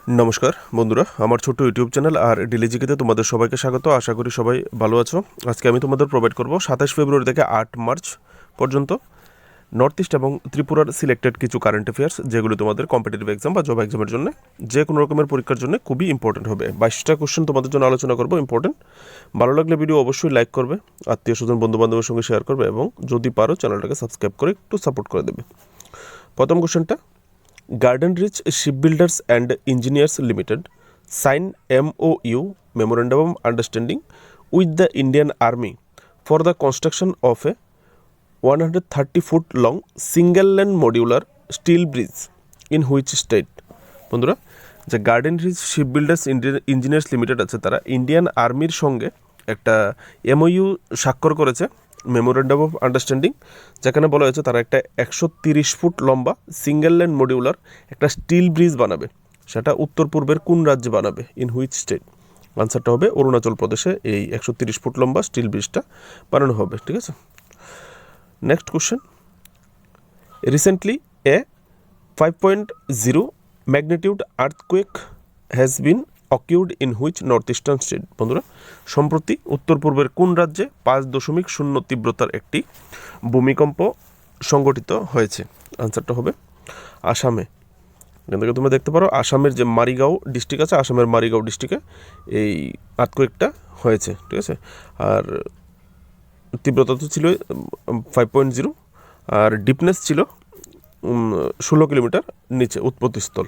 নমস্কার বন্ধুরা, আমার ছোট্ট ইউটিউব চ্যানেল আর ডিলিজিকেতে তোমাদের সবাইকে স্বাগত। আশা করি সবাই ভালো আছো। আজকে আমি তোমাদের প্রোভাইড করব 27 ফেব্রুয়ারি থেকে 8 মার্চ পর্যন্ত নর্থ ইস্ট এবং ত্রিপুরার সিলেক্টেড কিছু কারেন্ট অ্যাফেয়ার্স, যেগুলো তোমাদের কম্পিটিটিভ এক্সাম বা জব এক্সামের জন্য, যে কোনো রকমের পরীক্ষার জন্য খুবই ইম্পর্টেন্ট হবে। 22টা কোশ্চেন তোমাদের জন্য আলোচনা করবো, ইম্পর্টেন্ট। ভালো লাগলে ভিডিও অবশ্যই লাইক করবে, আত্মীয় স্বজন বন্ধু বান্ধবের সঙ্গে শেয়ার করবে এবং যদি পারো চ্যানেলটাকে সাবস্ক্রাইব করে একটু সাপোর্ট করে দেবে। প্রথম কোশ্চেনটা, Garden Reach Shipbuilders and Engineers Limited sign MOU Memorandum of Understanding with the Indian Army for the construction of a 130-foot long single lane modular steel bridge in which state? বন্ধুরা, যে Garden Reach Shipbuilders Engineers Limited আছে, তারা Indian আর্মির সঙ্গে একটা MOU স্বাক্ষর করেছে, memorandum of understanding, যেখানে বলা হয়েছে তারা একটা 130 ফুট লম্বা সিঙ্গেল লেন মডিউলার একটা স্টিল ব্রিজ বানাবে। সেটা উত্তর পূর্বের কোন রাজ্যে বানাবে? In which state? আনসারটা হবে অরুণাচল প্রদেশে এই 130 ফুট লম্বা স্টিল ব্রিজটা বানানো হবে। ঠিক আছে, next question, recently a 5.0 magnitude earthquake has been occurred in which north eastern state? বন্ধুরা, সম্প্রতি উত্তর পূর্বের কোন রাজ্যে 5.0 তীব্রতার একটি ভূমিকম্প সংঘটিত হয়েছে? আনসারটা হবে আসামে। এখান থেকে তোমরা দেখতে পারো আসামের যে মারিগাঁও ডিস্ট্রিক্ট আছে, আসামের মারিগাঁও ডিস্ট্রিক্টে এই আর্থকুয়েকটা হয়েছে। ঠিক আছে, আর তীব্রতা তো ছিল 5.0, আর ডিপনেস ছিল 16 কিলোমিটার নিচে উৎপত্তিস্থল।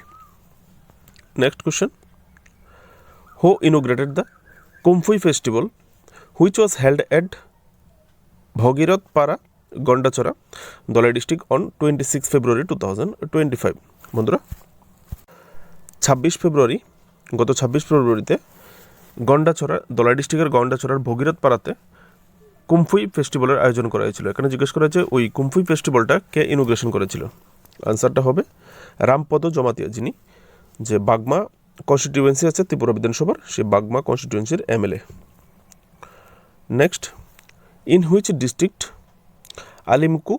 Next question, who inaugurated the Kumfui festival which was held at Bhagirathpara, Gandacherra, Dhalai district on 26 February 2025? বন্ধুরা, 26 ফেব্রুয়ারি, গত 26 ফেব্রুয়ারিতে গন্ডাছড়া, দলাই ডিস্ট্রিক্টের গন্ডাছড়ার ভগীরথপাড়াতে কুমফুই ফেস্টিভ্যালের আয়োজন করা হয়েছিল। এখানে জিজ্ঞেস করা হয়েছে ওই কুমফুই ফেস্টিভ্যালটা কে ইনোগ্রেশন করেছিল? আনসারটা হবে রামপদ জমাতিয়া, যিনি যে বাগমা কনস্টিটিউয়েন্সি আছে ত্রিপুরা বিধানসভার, সেই বাগমা কনস্টিটিউয়েন্সির MLA। Next, in which district ALIMCO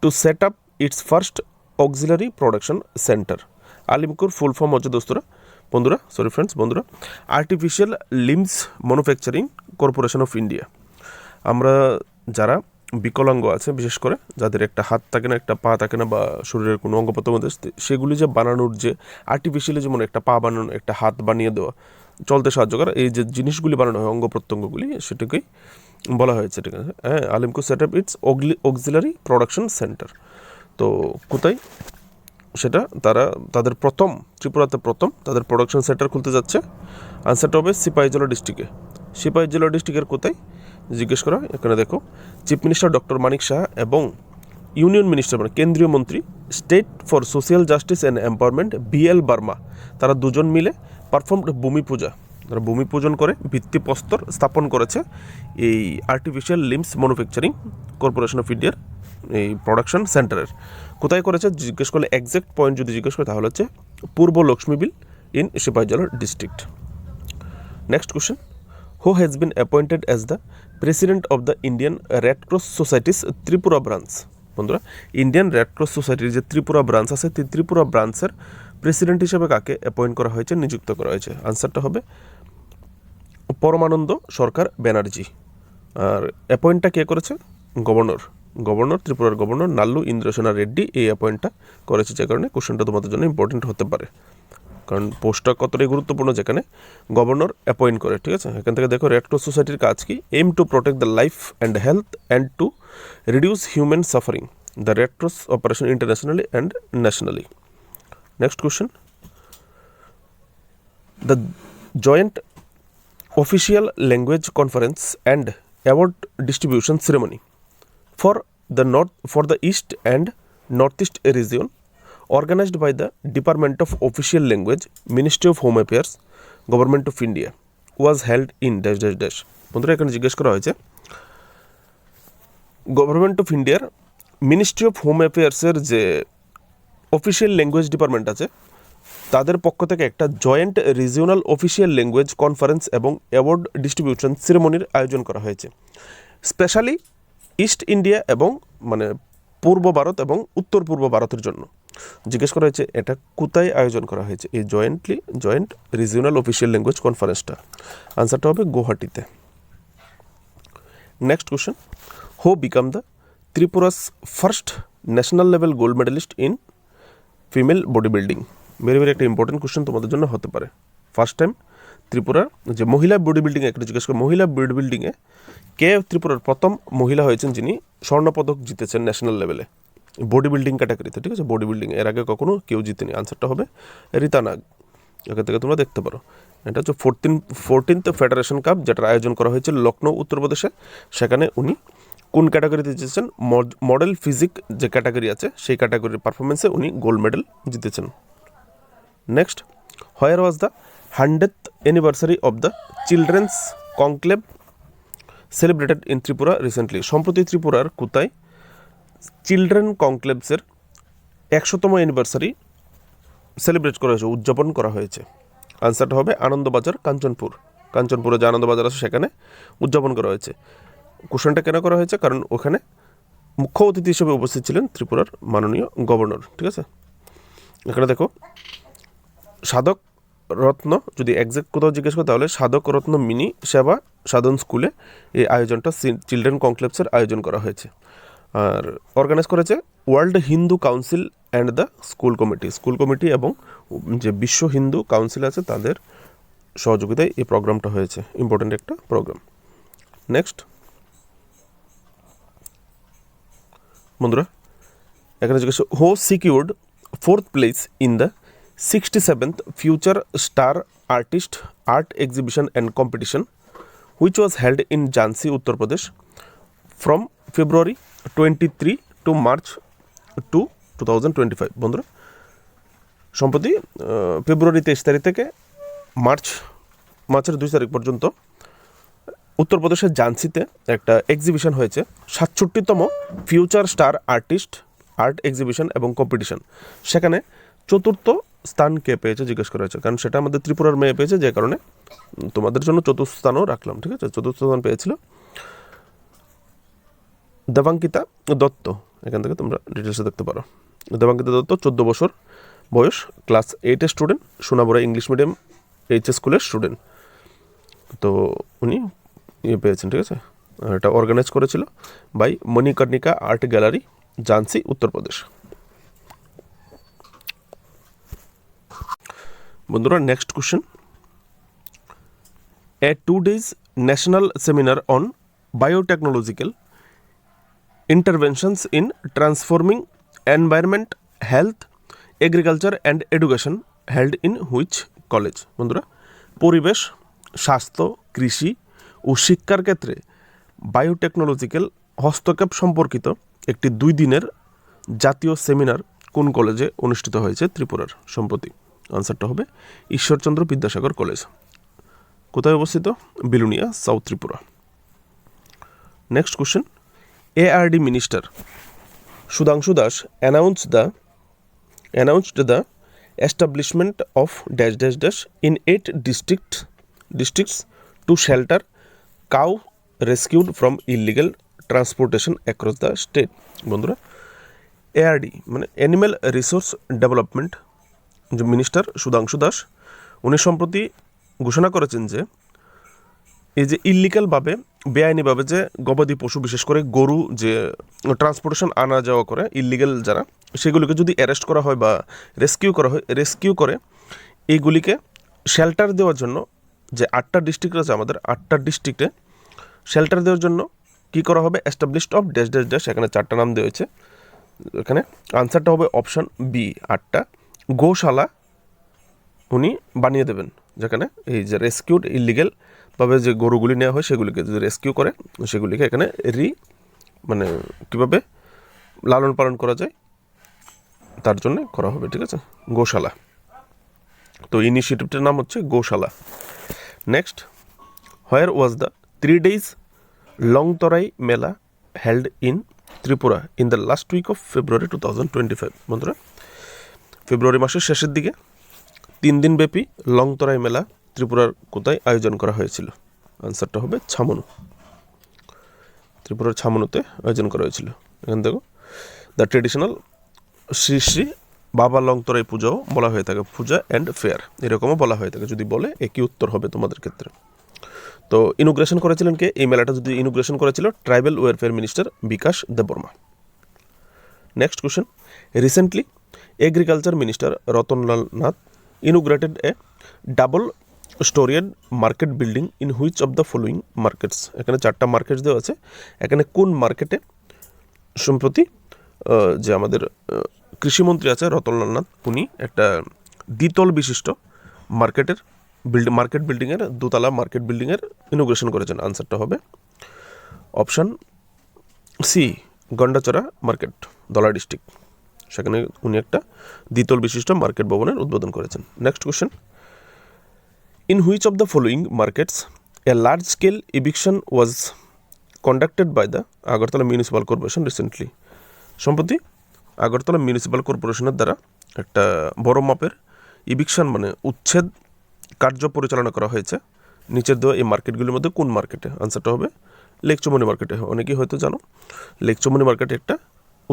to set up its first auxiliary production centre? আলিমকুর ফুল ফর্ম হচ্ছে বন্ধুরা, artificial limbs manufacturing corporation of India. আমরা যারা বিকলাঙ্গ আছে, বিশেষ করে যাদের একটা হাত থাকে না, একটা পা থাকে না, বা শরীরের কোনো অঙ্গ প্রত্যঙ্গ, সেগুলি যে বানানোর, যে আর্টিফিশিয়ালি যেমন একটা পা বানানো, একটা হাত বানিয়ে দেওয়া, চলতে সাহায্য করা, এই যে জিনিসগুলি বানানো হয় অঙ্গ প্রত্যঙ্গগুলি, সেটাকেই বলা হয়েছে। ঠিক আছে, হ্যাঁ, ALIMCO set up its auxiliary production centre. তো কোথায় সেটা? তাদের ত্রিপুরাতে প্রথম তাদের প্রোডাকশন সেন্টার খুলতে যাচ্ছে। আনসারটা হবে সিপাহীজলা ডিস্ট্রিক্টে। সিপাহীজলা ডিস্ট্রিক্টের কোথায় জিজ্ঞেস করা? এখানে দেখো, chief minister doctor Manik Saha এবং ইউনিয়ন মিনিস্টার, মানে কেন্দ্রীয় মন্ত্রী, state for social justice and empowerment BL Burma, তারা দুজন মিলে পারফর্মড ভূমি পূজা, তারা ভূমি পূজন করে ভিত্তিপ্রস্তর স্থাপন করেছে এই artificial limbs manufacturing corporation of ইন্ডিয়ার এই প্রোডাকশন সেন্টারের। কোথায় করেছে জিজ্ঞেস করলে, এক্সাক্ট পয়েন্ট যদি জিজ্ঞেস করে তাহলে হচ্ছে Purba Lakshmibil in Sepahijala district. Next question, who has been appointed as the president of the Indian Red Cross societies Tripura branch? বন্ধুরা, ইন্ডিয়ান রেড ক্রস সোসাইটির যে ত্রিপুরা ব্রাঞ্চ আছে, ত্রিপুরা ব্রাঞ্চের প্রেসিডেন্ট হিসেবে কাকে অ্যাপয়েন্ট করা হয়েছে, নিযুক্ত করা হয়েছে? আনসারটা হবে পরমানন্দ সরকার ব্যানার্জি। আর অ্যাপয়েন্টটা কে করেছে? গভর্নর, ত্রিপুরার গভর্নর নাল্লু ইন্দ্রসেনা রেড্ডি এই অ্যাপয়েন্টটা করেছে, যে কারণে কোশ্চেনটা তোমাদের জন্য ইম্পর্টেন্ট হতে পারে, কারণ পোস্টটা কতটাই গুরুত্বপূর্ণ যেখানে গভর্নর অ্যাপয়েন্ট করে। ঠিক আছে, এখান থেকে দেখো রেড ক্রস সোসাইটির কাজ কি? Aim to protect the life and health and to reduce human suffering, the Red Cross operation internationally and nationally. Next question, the joint official language conference and award distribution ceremony for the East and Northeast region organized by the Department of Official Language, Ministry of Home Affairs, Government of India was held in dash dash dash. বন্ধুরা, এখানে জিজ্ঞেস করা হয়েছে government of ইন্ডিয়ার ministry of home অ্যাফেয়ার্সের যে official language department আছে, তাদের পক্ষ থেকে একটা joint regional official language conference এবং অ্যাওয়ার্ড ডিস্ট্রিবিউশন সেরেমনির আয়োজন করা হয়েছে। স্পেশালি ইস্ট ইন্ডিয়া এবং মানে পূর্ব ভারত এবং উত্তর পূর্ব ভারতের জন্য। জিজ্ঞেস করা হয়েছে এটা কোথায় আয়োজন করা হয়েছে এই জয়েন্ট রিজিওনাল অফিসিয়াল ল্যাঙ্গুয়েজ কনফারেন্সটা। আনসারটা হবে গুয়াহাটিতে। Next question, who became the Tripura's first national level gold medalist in female body building? Very একটা ইম্পর্টেন্ট কোশ্চেন তোমাদের জন্য হতে পারে। ফার্স্ট টাইম ত্রিপুরার যে মহিলা বডি বিল্ডিংয়ে একটা জিজ্ঞেস করে, মহিলা বডি বিল্ডিংয়ে কে ত্রিপুরার প্রথম মহিলা হয়েছেন যিনি স্বর্ণপদক জিতেছেন ন্যাশনাল লেভেলে বডি বিল্ডিং ক্যাটাগরিতে, ঠিক আছে, বডি বিল্ডিং এর আগে কখনো কেউ জিতেনি। আনসারটা হবে রীতা নাগ। এখান থেকে তোমরা দেখতে পারো এটা হচ্ছে 14th ফেডারেশন কাপ যেটার আয়োজন করা হয়েছিল লখনৌ উত্তরপ্রদেশে। সেখানে উনি কোন ক্যাটাগরিতে জিতেছেন? মডেল ফিজিক যে ক্যাটাগরি আছে সেই ক্যাটাগরির পারফরমেন্সে উনি গোল্ড মেডেল জিতেছেন। Next, where was the 100th anniversary of the children's conclave celebrated in Tripura recently? সম্প্রতি ত্রিপুরার কোথায় চিলড্রেন কনক্লেভসের 100তম অ্যানিভার্সারি সেলিব্রেট করা হয়েছে, উদযাপন করা হয়েছে? আনসারটা হবে আনন্দবাজার, কাঞ্চনপুরে যে আনন্দবাজার আছে সেখানে উদযাপন করা হয়েছে। কোশ্চেনটা কেন করা হয়েছে? কারণ ওখানে মুখ্য অতিথি হিসেবে উপস্থিত ছিলেন ত্রিপুরার মাননীয় গভর্নর, ঠিক আছে। এখানে দেখো সাধক রত্ন, যদি এক্সাক্ট কোথাও জিজ্ঞেস করে তাহলে সাধক রত্ন মিনি সেবা সাধন স্কুলে এই আয়োজনটা চিলড্রেন কনক্লেভসের আয়োজন করা হয়েছে। আর অর্গানাইজ করেছে world Hindu council and the school committee এবং যে বিশ্ব হিন্দু কাউন্সিল আছে তাদের সহযোগিতায় এই প্রোগ্রামটা হয়েছে। ইম্পর্টেন্ট একটা প্রোগ্রাম। নেক্সট বন্ধুরা, এখানে জিজ্ঞেস who secured 4th place in the 67th future star artist art exhibition and competition which was held in Jhansi Uttar Pradesh from February 23 to March 2025? বন্ধুরা, সম্প্রতি ফেব্রুয়ারি 23 তারিখ থেকে মার্চের 2 তারিখ পর্যন্ত উত্তরপ্রদেশের ঝান্সিতে একটা এক্সিবিশন হয়েছে, 67তম ফিউচার স্টার আর্ট এক্সিবিশন এবং কম্পিটিশন। সেখানে 4র্থ স্থান কে পেয়েছে জিজ্ঞেস করা হয়েছে, কারণ সেটা আমাদের ত্রিপুরার মেয়ে পেয়েছে, যে কারণে তোমাদের জন্য 4র্থ স্থানও রাখলাম, ঠিক আছে। 4র্থ স্থান পেয়েছিল দেবাঙ্কিতা দত্ত। এখান থেকে তোমরা ডিটেলসে দেখতে পারো। দেবাঙ্কিতা দত্ত 14 বছর বয়স, ক্লাস 8-এর student, Sonamura English medium HS স্কুলের স্টুডেন্ট। তো উনি পেয়েছেন, ঠিক আছে। এটা অর্গানাইজ করেছিল by Manikarnika art gallery, Jhansi Uttar Pradesh. বন্ধুরা, next question, a 2 days national seminar on biotechnological interventions in transforming environment, health, agriculture and education held in which college? বন্ধুরা, পরিবেশ, স্বাস্থ্য, কৃষি ও শিক্ষার ক্ষেত্রে বায়োটেকনোলজিক্যাল হস্তক্ষেপ সম্পর্কিত একটি 2 দিনের জাতীয় সেমিনার কোন কলেজে অনুষ্ঠিত হয়েছে ত্রিপুরার সম্প্রতি? আনসারটা হবে ঈশ্বরচন্দ্র বিদ্যাসাগর কলেজ। কোথায় অবস্থিত? Belonia, south Tripura. Next question, ARD minister Sudhanshu Das announced the establishment of in 8 districts to shelter cow rescued from illegal transportation across the state? বন্ধুরা, ARD মানে অ্যানিম্যাল রিসোর্স ডেভেলপমেন্ট যে মিনিস্টার সুধাংশু দাস, উনি সম্প্রতি ঘোষণা করেছেন যে এই যে ইল্লিগালভাবে বেআইনিভাবে যে গবাদি পশু বিশেষ করে গরু যে ট্রান্সপোর্টেশন আনা যাওয়া করে ইল্লিগাল যারা, সেগুলিকে যদি অ্যারেস্ট করা হয় বা রেস্কিউ করে এইগুলিকে শেল্টার দেওয়ার জন্য যে 8টা ডিস্ট্রিক্ট আছে আমাদের, 8টা ডিস্ট্রিক্টে শেল্টার দেওয়ার জন্য কী করা হবে? এস্টাবলিশড অফ এখানে 4টা নাম দেওয়া হয়েছে। এখানে আনসারটা হবে অপশান বি, 8টা গোশালা উনি বানিয়ে দেবেন, যেখানে এই যে রেস্কিউড ইলিগেলভাবে যে গরুগুলি নেওয়া হয় সেগুলিকে যদি রেস্কিউ করে সেগুলিকে এখানে মানে কীভাবে লালন পালন করা যায় তার জন্য করা হবে, ঠিক আছে, গোশালা। তো ইনিশিয়েটিভটার নাম হচ্ছে Goshala. Next, where was the 3 days Longtharai Mela held in Tripura in the last week of February 2025? বন্ধুরা, ফেব্রুয়ারি মাসের শেষের দিকে 3 দিনব্যাপী লংতরাই মেলা ত্রিপুরার কোথায় আয়োজন করা হয়েছিল? আনসারটা হবে ছামনু, ত্রিপুরার ছামনুতে আয়োজন করা হয়েছিল। এখানে দেখো দ্য ট্রেডিশনাল শ্রী শ্রী বাবা লংতরাই পূজাও বলা হয়ে থাকে, পূজা অ্যান্ড ফেয়ার এরকমও বলা হয়ে থাকে। যদি বলে একই উত্তর হবে তোমাদের ক্ষেত্রে। তো ইনোগ্রেশন করেছিলেন কে? এই মেলাটা যদি ইনোগ্রেশন করেছিল tribal welfare minister Bikash Debbarma. Next question, recently agriculture minister Ratanlal Nath inaugurated a double storeyed market building in which of the following markets. এখানে 4টা মার্কেটস দেওয়া আছে। এখানে কোন মার্কেটে সম্প্রতি যে আমাদের কৃষিমন্ত্রী আছে রতনলাল নাথ, উনি একটা দ্বিতল বিশিষ্ট মার্কেট বিল্ডিংয়ের দোতলা মার্কেট বিল্ডিংয়ের ইনোগ্রেশন করেছেন? আনসারটা হবে option C, Gandacherra market, Dhalai district. সেখানে উনি একটা দ্বিতল বিশিষ্ট মার্কেট ভবনের উদ্বোধন করেছেন। Next question, in which of the following markets a large scale eviction was conducted by the Agartala municipal corporation recently. সম্প্রতি আগরতলা মিউনিসিপ্যাল কর্পোরেশনের দ্বারা একটা বড় মাপের ইভিকশন মানে উচ্ছেদ কার্য পরিচালনা করা হয়েছে নিচের দেওয়া এই মার্কেটগুলির মধ্যে কোন মার্কেটে? আনসারটা হবে লেকচুমনি মার্কেটে। অনেকেই হয়তো জানো লেকচুমনি মার্কেটে একটা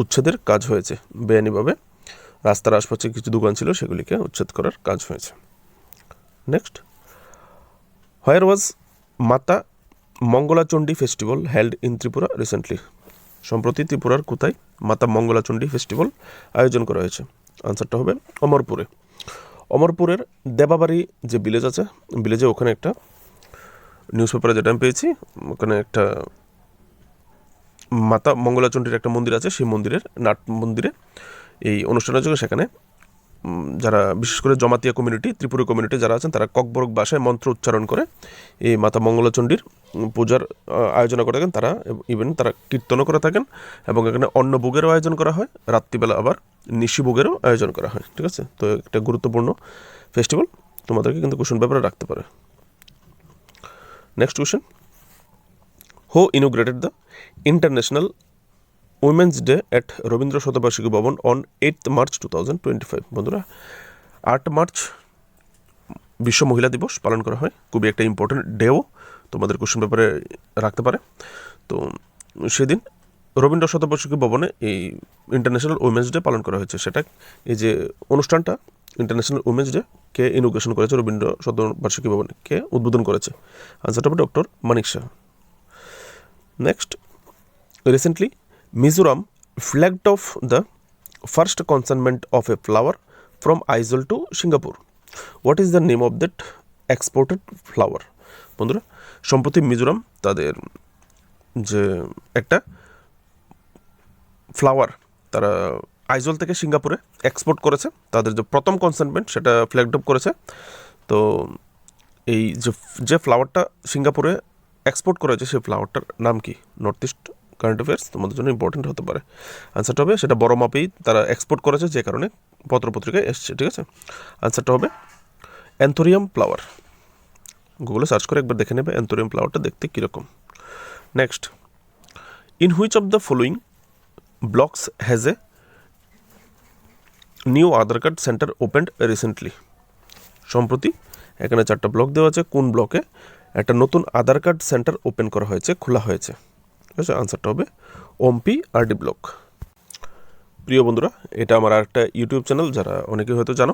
উচ্ছেদের কাজ হয়েছে বেআইনিভাবে। রাস্তার আশপাশে কিছু দোকান ছিল, সেগুলিকে উচ্ছেদ করার কাজ হয়েছে। Next, where was Mata Mangalachandi festival held in Tripura recently. সম্প্রতি ত্রিপুরার কোথায় মাতা মঙ্গলাচণ্ডী ফেস্টিভ্যাল আয়োজন করা হয়েছে? আনসারটা হবে অমরপুরে। অমরপুরের দেবাবাড়ি যে ভিলেজ আছে, ভিলেজে ওখানে একটা নিউজ পেপারে যেটা আমি পেয়েছি, ওখানে একটা মাতা মঙ্গলাচণ্ডীর একটা মন্দির আছে। সেই মন্দিরের নাট মন্দিরে এই অনুষ্ঠানের জন্য সেখানে যারা বিশেষ করে জমাতিয়া কমিউনিটি, ত্রিপুরা কমিউনিটি যারা আছেন, তারা ককবরক ভাষায় মন্ত্র উচ্চারণ করে এই মাতা মঙ্গলাচণ্ডীর পূজার আয়োজন করে থাকেন। তারা ইভেন তারা কীর্তনও করে থাকেন এবং এখানে অন্নভোগেরও আয়োজন করা হয়, রাত্রিবেলা আবার নিশিভোগেরও আয়োজন করা হয়। ঠিক আছে, তো একটা গুরুত্বপূর্ণ ফেস্টিভ্যাল, তোমাদেরকে কিন্তু কোশ্চেন পেপারে রাখতে পারে। Next question, who inaugurated the international women's day at Rabindra Shatabarshiki Bhavan on 8 March 2025। বন্ধুরা, 8 মার্চ বিশ্ব মহিলা দিবস পালন করা হয়। খুবই একটা ইম্পর্টেন্ট ডেও তোমাদের কোশ্চেন পেপারে রাখতে পারে। তো সেদিন রবীন্দ্র শতবার্ষিকী ভবনে এই ইন্টারন্যাশনাল উইমেন্স ডে পালন করা হয়েছে। সেটা এই যে অনুষ্ঠানটা ইন্টারন্যাশনাল উইমেন্স ডে কে ইনোগ্রেশন করেছে রবীন্দ্র শতবার্ষিকী ভবনে, কে উদ্বোধন করেছে? আনসারটা হবে doctor Manik Saha. Next, recently Mizoram flagged off the first consignment of a flower from Aizawl to Singapore. What is the name of that exported flower? বন্ধুরা, সম্প্রতি মিজোরাম তাদের যে একটা ফ্লাওয়ার তারা আইজল থেকে সিঙ্গাপুরে এক্সপোর্ট করেছে। তাদের যে প্রথম কনসাইনমেন্ট সেটা ফ্ল্যাগড অফ করেছে। তো এই যে ফ্লাওয়ারটা সিঙ্গাপুরে এক্সপোর্ট করেছে সেই ফ্লাওয়ারটার নাম কি? নর্থ ইস্ট কারেন্ট অ্যাফেয়ার্স তোমাদের জন্য ইম্পর্টেন্ট হতে পারে। আনসারটা হবে সেটা বড় মাপেই তারা এক্সপোর্ট করেছে, যে কারণে পত্রপত্রিকায় এসছে। ঠিক আছে, আনসারটা হবে অ্যান্থোরিয়াম ফ্লাওয়ার। গুগলে সার্চ করে একবার দেখে নেবে অ্যান্থোরিয়াম ফ্লাওয়ারটা দেখতে কীরকম। Next, in which of the following blocks has a new Aadhaar card centre opened recently. সম্প্রতি এখানে 4টা ব্লক দেওয়া আছে। কোন ব্লকে একটা নতুন আধার কার্ড সেন্টার ওপেন করা হয়েছে, খোলা হয়েছে? ঠিক আছে, আনসারটা হবে ওমপি আরডি ব্লক। প্রিয় বন্ধুরা, এটা আমার আরেকটা ইউটিউব চ্যানেল, যারা অনেকেই হয়তো জানো,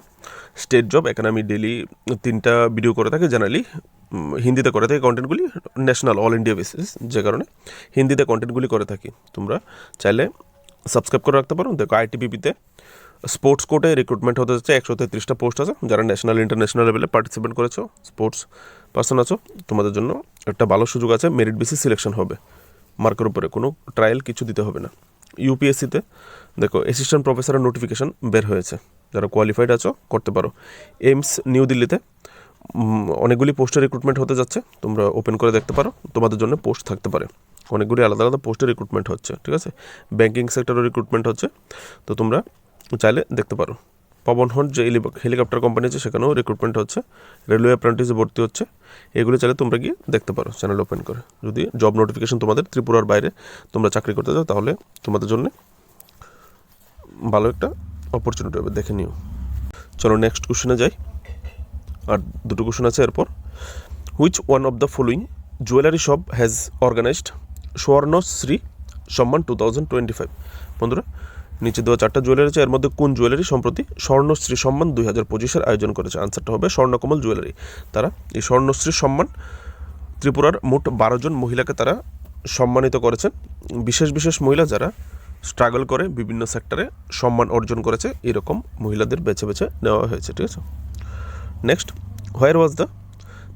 স্টেট জব। এখানে আমি ডেলি 3টা ভিডিও করে থাকি। জেনারেলি হিন্দিতে করে থাকি কন্টেন্টগুলি, ন্যাশনাল অল ইন্ডিয়া বেসিস, যে কারণে হিন্দিতে কন্টেন্টগুলি করে থাকি। তোমরা চাইলে সাবস্ক্রাইব করে রাখতে পারো। দেখো, আইটিবিপিতে স্পোর্টস কোর্টে রিক্রুটমেন্ট হতে যাচ্ছে। 133টা পোস্ট আছে। যারা ন্যাশনাল ইন্টারন্যাশনাল লেভেলে পার্টিসিপেট করেছো, স্পোর্টস পার্সন আছো, তোমাদের জন্য একটা ভালো সুযোগ আছে। মেরিট বেসিস সিলেকশন হবে, মার্কের উপরে, কোনো ট্রায়াল কিছু দিতে হবে না। ইউপিএসসিতে দেখো অ্যাসিস্ট্যান্ট প্রফেসরের নোটিফিকেশান বের হয়েছে। যারা কোয়ালিফাইড আছো করতে পারো। এইমস নিউ দিল্লিতে অনেকগুলি পোস্টের রিক্রুটমেন্ট হতে যাচ্ছে, তোমরা ওপেন করে দেখতে পারো। তোমাদের জন্য পোস্ট থাকতে পারে, অনেকগুলি আলাদা আলাদা পোস্টের রিক্রুটমেন্ট হচ্ছে। ঠিক আছে, ব্যাঙ্কিং সেক্টরের রিক্রুটমেন্ট হচ্ছে, তো তোমরা চাইলে দেখতে পারো। পবন হন্ট যে হেলিকপ্টার কোম্পানি আছে, সেখানেও রিক্রুটমেন্ট হচ্ছে। রেলওয়ে অ্যাপ্রেন্টিসে ভর্তি হচ্ছে। এগুলো চাইলে তোমরা গিয়ে দেখতে পারো চ্যানেল ওপেন করে। যদি জব নোটিফিকেশন তোমাদের ত্রিপুরার বাইরে তোমরা চাকরি করতে চাও, তাহলে তোমাদের জন্য ভালো একটা অপরচুনিটি হবে, দেখে নিও। চলো নেক্সট কোশ্চেনে যাই। আর 2টো কোশ্চেন আছে এরপর। Which one of the following jewellery shop has organised Swarnashree Samman 2025? বন্ধুরা, নিচে দেওয়া 4টা জুয়েলারি আছে, এর মধ্যে কোন জুয়েলারি সম্প্রতি স্বর্ণশ্রী সম্মান 2025-এর আয়োজন করেছে? আনসারটা হবে স্বর্ণকমল জুয়েলারি। তারা এই স্বর্ণশ্রী সম্মান ত্রিপুরার মোট 12 জন মহিলাকে তারা সম্মানিত করেছেন। বিশেষ বিশেষ মহিলা যারা স্ট্রাগল করে বিভিন্ন সেক্টরে সম্মান অর্জন করেছে, এরকম মহিলাদের বেছে বেছে নেওয়া হয়েছে। ঠিক আছে, next, where was the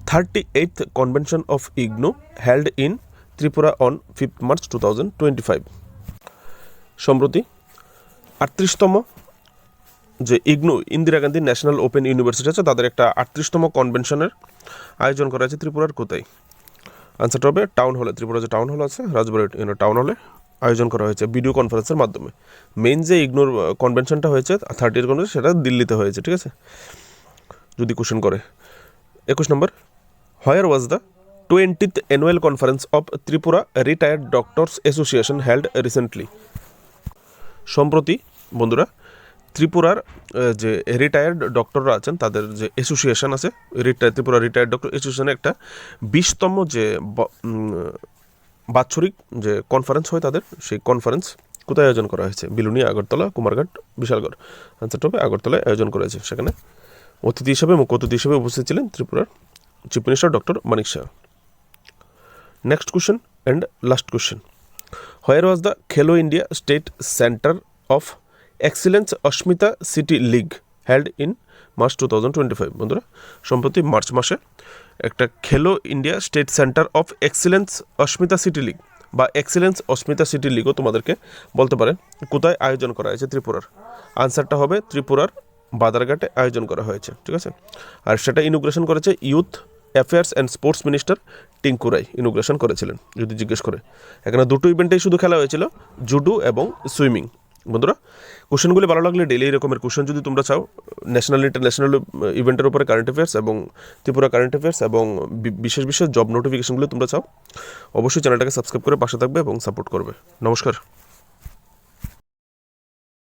38th convention of ignore held in Tripura on 5th March 2025? সম্প্রতি 38তম যে ignore Indira Gandhi national open university আছে, তাদের একটা 38তম কনভেনশনের আয়োজন করা হয়েছে ত্রিপুরার কোথায়? আনসারটা হবে টাউন হলে। ত্রিপুরা যে টাউন হল আছে, রাজবাড়ি টাউন হলে আয়োজন করা হয়েছে ভিডিও কনফারেন্সের মাধ্যমে। মেইন যে ইগনোর কনভেনশনটা হয়েছে 30th কনভেনশন, সেটা দিল্লিতে হয়েছে। ঠিক আছে, যদি কোশ্চেন করে। 21 number, where was the 20th annual conference of Tripura retired doctors association held recently? সম্প্রতি বন্ধুরা ত্রিপুরার যে রিটায়ার্ড ডক্টররা আছেন তাদের যে অ্যাসোসিয়েশন আছে, ত্রিপুরা রিটায়ার্ড ডক্টর অ্যাসোসিয়েশনের একটা 20তম যে বাৎসরিক যে কনফারেন্স হয় তাদের, সেই কনফারেন্স কোথায় আয়োজন করা হয়েছে? বিলুনিয়া, আগরতলা, কুমারঘাট, বিশালগড়। আনসারটা হবে আগরতলায় আয়োজন করা হয়েছে। সেখানে মুখ্য অতিথি হিসেবে উপস্থিত ছিলেন ত্রিপুরার chief minister doctor Manik Saha. Next question and last question, where was the Khelo India state centre of excellence Asmita city league held in March 2025? বন্ধুরা সম্প্রতি মার্চ মাসে একটা Khelo India state centre of excellence Asmita city league বা এক্সিলেন্স অস্মিতা সিটি লিগও তোমাদেরকে বলতে পারে, কোথায় আয়োজন করা হয়েছে? ত্রিপুরার। আনসারটা হবে ত্রিপুরার বাদারঘাটে আয়োজন করা হয়েছে। ঠিক আছে, আর সেটা ইনোগ্রেশন করেছে youth affairs and sports minister Tinku Roy inauguration করেছিলেন, যদি জিজ্ঞেস করে। এখানে দুটো ইভেন্টেই শুধু খেলা হয়েছিল, জুডো এবং সুইমিং। বন্ধুরা কোশ্চেনগুলি ভালো লাগলে ডেইলি এরকমের কোশ্চেন যদি তোমরা চাও, ন্যাশনাল ইন্টারন্যাশনাল ইভেন্টের উপরে কারেন্ট অ্যাফেয়ার্স এবং ত্রিপুরা কারেন্ট অ্যাফেয়ার্স এবং বিশেষ বিশেষ জব নোটিফিকেশনগুলো তোমরা চাও, অবশ্যই চ্যানেলটাকে সাবস্ক্রাইব করে পাশে থাকবে এবং সাপোর্ট করবে। নমস্কার।